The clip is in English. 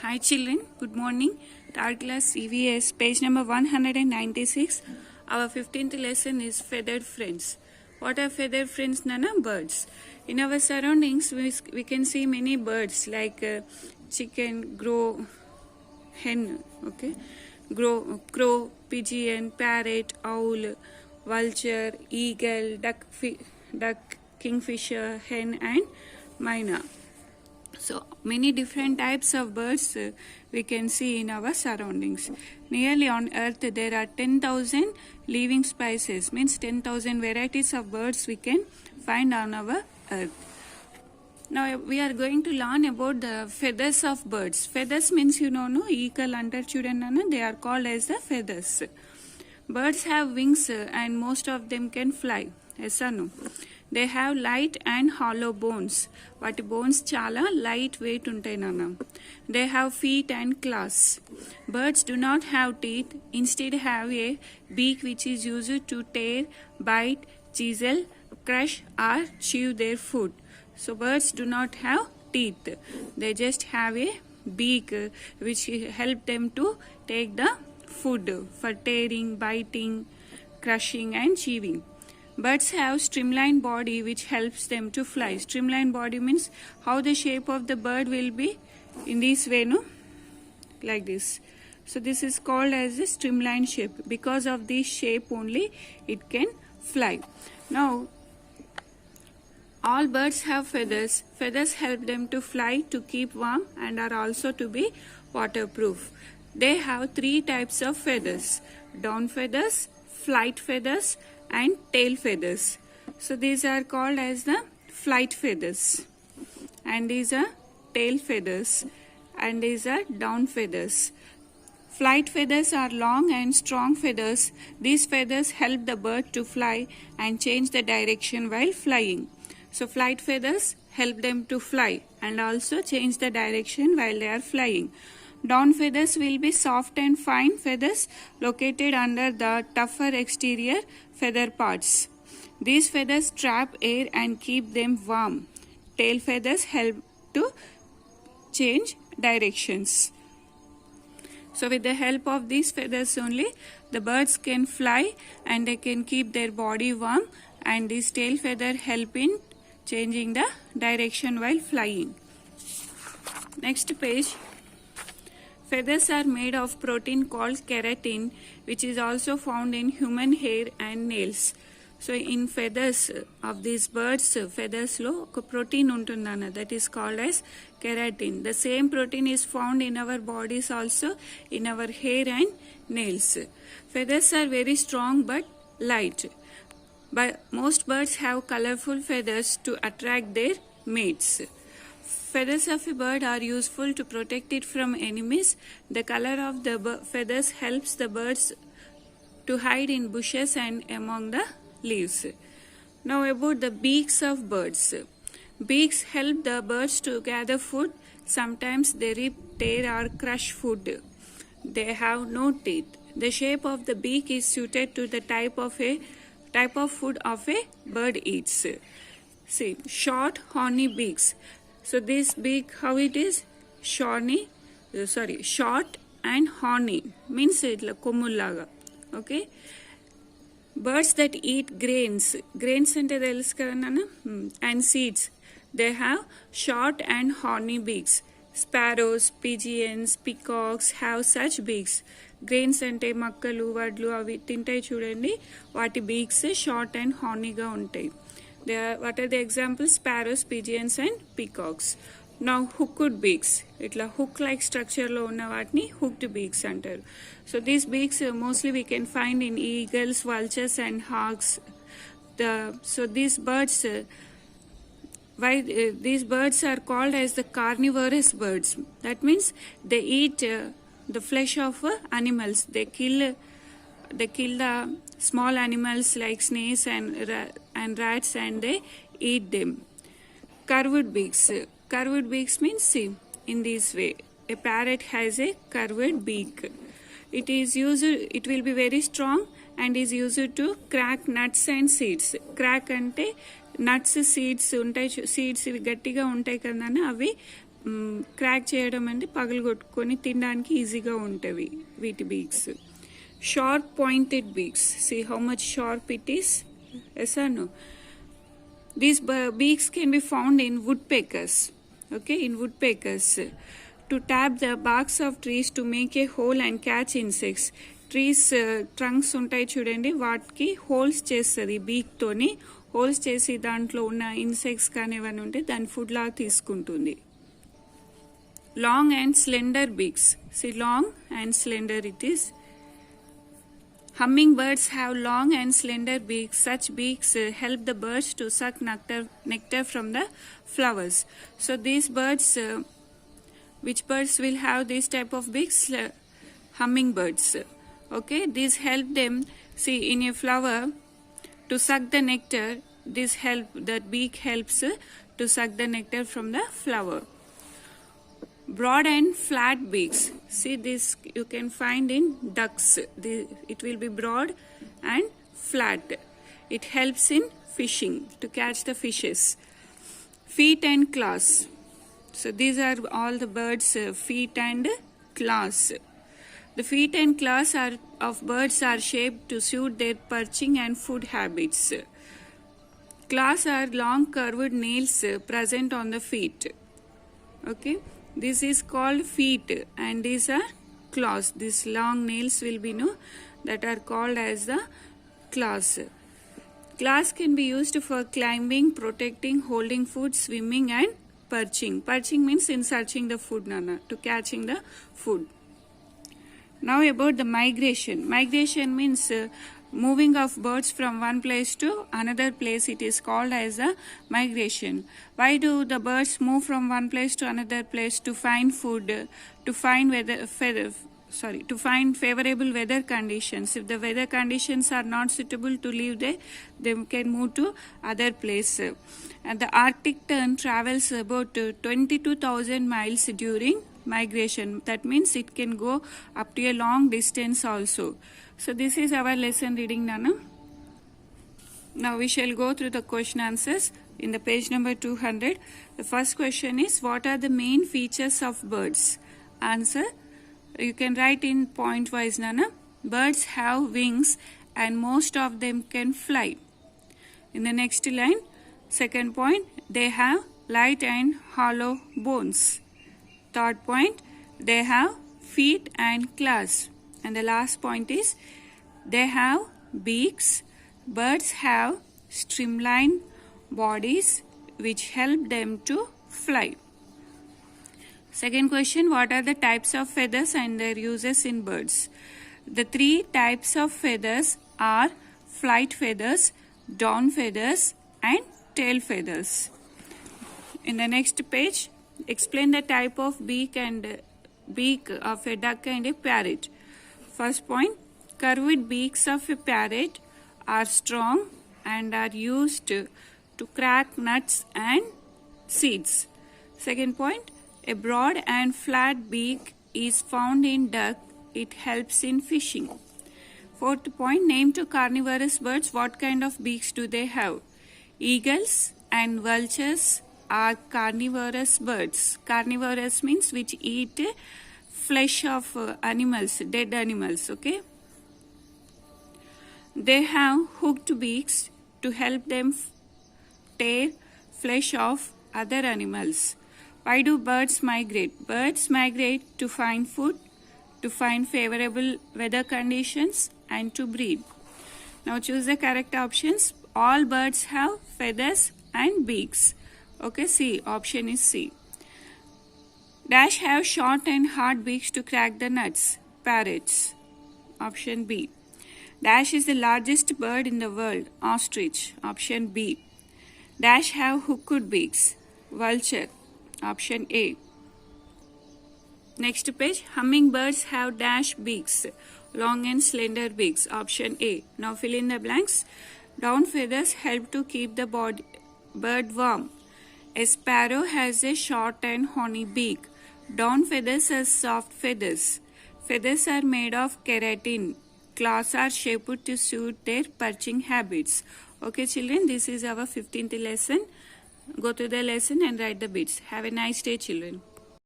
Hi children, good morning. Third class EVS, page number 196. Our 15th lesson is feathered friends. What are feathered friends, Nana? Birds. In our surroundings, we can see many birds like chicken, hen, okay, crow, pigeon, parrot, owl, vulture, eagle, duck, kingfisher, hen, and myna. So many different types of birds we can see in our surroundings. Nearly on earth there are 10,000 living species, means 10,000 varieties of birds we can find on our earth. Now we are going to learn about the feathers of birds. Feathers means no, eagle under children, they are called as the feathers. Birds have wings and most of them can fly. Yes or no? They have light and hollow bones. Vaati bones chala light weight untai nana. They have feet and claws. Birds do not have teeth, instead have a beak which is used to tear, bite, chisel, crush or chew their food. So birds do not have teeth. They just have a beak which help them to take the food for tearing, biting, crushing and chewing. Birds have streamlined body which helps them to fly. Streamlined body means how the shape of the bird will be in this way, no? Like this. So this is called as a streamlined shape. Because of this shape only it can fly. Now all birds have feathers. Feathers help them to fly, to keep warm and are also to be waterproof. They have three types of feathers: down feathers, flight feathers and tail feathers. So these are called as the flight feathers, and these are tail feathers, and these are down feathers. Flight feathers are long and strong feathers. These feathers help the bird to fly and change the direction while flying. So flight feathers help them to fly and also change the direction while they are flying. Down feathers will be soft and fine feathers located under the tougher exterior feather parts. These feathers trap air and keep them warm. Tail feathers help to change directions. So with the help of these feathers only, the birds can fly and they can keep their body warm, and this tail feather help in changing the direction while flying. Next page. Feathers are made of protein called keratin, which is also found in human hair and nails. So in feathers of these birds, feathers lo protein untundana, that is called as keratin. The same protein is found in our bodies also, in our hair and nails. Feathers are very strong but light. But most birds have colorful feathers to attract their mates. Feathers of a bird are useful to protect it from enemies. The color of the feathers helps the birds to hide in bushes and among the leaves. Now about the beaks of birds. Beaks help the birds to gather food. Sometimes they rip, tear or crush food. They have no teeth. The shape of the beak is suited to the type of food of a bird eats. See, short horny beaks. So this beak, how it is? Short and horny, means kommulaga. Okay. Birds that eat grains ante telusu kada nana, and seeds, they have short and horny beaks. Sparrows, pigeons, peacocks have such beaks. Grains ante makkalu, vadlu avi tintai chudandi, vaati beaks short and horny ga untai. What are the examples? Sparrows, pigeons and peacocks. Now hooked beaks. Itla hook like structure lo unna vaatni hooked beaks antaru. So these beaks mostly we can find in eagles, vultures and hawks. So these birds, these birds are called as the carnivorous birds. That means they eat the flesh of animals. They kill the small animals like snakes and rats, and they eat them. Curved beaks. Curved beaks means, see, in this way. A parrot has a curved beak. It will be very strong and is used to crack nuts and seeds. Crack ante nuts, seeds untai, seeds ivi gattiga untai kada, avi crack చేయడం అంటే పగలగొట్టుకొని తినడానికి ఈజీగా ఉంటవి వీటి beaks. Sharp pointed beaks, see how much sharp it is. Yes or no? These beaks can be found in woodpeckers. Okay, in woodpeckers. To tap the barks of trees to make a hole and catch insects. Trees trunks ఉంటాయి చూడండి, వాటికి holes చేస్తుంది బీక్ తోని. Holes చేసి దాంట్లో ఉన్న insects కానీ ఏమైనా ఉంటే దాని ఫుడ్ లాగా తీసుకుంటుంది. Long and slender beaks, see long and slender it is. Hummingbirds have long and slender beaks. Such beaks help the birds to suck nectar from the flowers. So these birds, which birds will have this type of beaks? Hummingbirds. Okay, these help them, see, in a flower to suck the nectar. That beak helps to suck the nectar from the flower. Broad and flat beaks. See, this you can find in ducks. It will be broad and flat. It helps in fishing, to catch the fishes. Feet and claws. So these are all the birds' feet and claws. The feet and claws of birds are shaped to suit their perching and food habits. Claws are long curved nails present on the feet. Okay. This is called feet and these are claws. These long nails will be that are called as the claws. Claws can be used for climbing, protecting, holding food, swimming and perching. Perching means in searching the food, to catching the food. Now about the migration. Migration means moving of birds from one place to another place. It is called as a migration. Why do the birds move from one place to another place? To find food, to find to find favorable weather conditions. If the weather conditions are not suitable to live there, they can move to other place. And the Arctic tern travels about 22,000 miles during migration. That means it can go up to a long distance also. So this is our lesson reading, Nana. Now we shall go through the question answers in the page number 200. The first question is, what are the main features of birds? Answer, you can write in point wise, Nana. Birds have wings and most of them can fly. In the next line, second point, they have light and hollow bones. Third point, they have feet and claws. And the last point is, they have beaks. Birds have streamlined bodies which help them to fly. Second question, what are the types of feathers and their uses in birds? The three types of feathers are flight feathers, down feathers and tail feathers. In the next page, explain the type of beak of a duck and a parrot. First point, curved beaks of a parrot are strong and are used to crack nuts and seeds. Second point, a broad and flat beak is found in duck. It helps in fishing. Fourth point, name two carnivorous birds. What kind of beaks do they have? Eagles and vultures are carnivorous birds. Carnivorous means which eat flesh of animals, dead animals, okay? They have hooked beaks to help them tear flesh of other animals. Why do birds migrate? Birds migrate to find food, to find favorable weather conditions and to breed. Now choose the correct options. All birds have feathers and beaks. Okay, C. Option is C. Dash have short and hard beaks to crack the nuts. Parrots. Option B. Dash is the largest bird in the world. Ostrich. Option B. Dash have hooked beaks. Vulture. Option A. Next page. Hummingbirds have dash beaks. Long and slender beaks. Option A. Now fill in the blanks. Down feathers help to keep the bird warm. A sparrow has a short and horny beak. Down feathers are soft feathers. Feathers are made of keratin. Claws are shaped to suit their perching habits. Okay, children, this is our 15th lesson. Go to the lesson and write the bits. Have a nice day, children.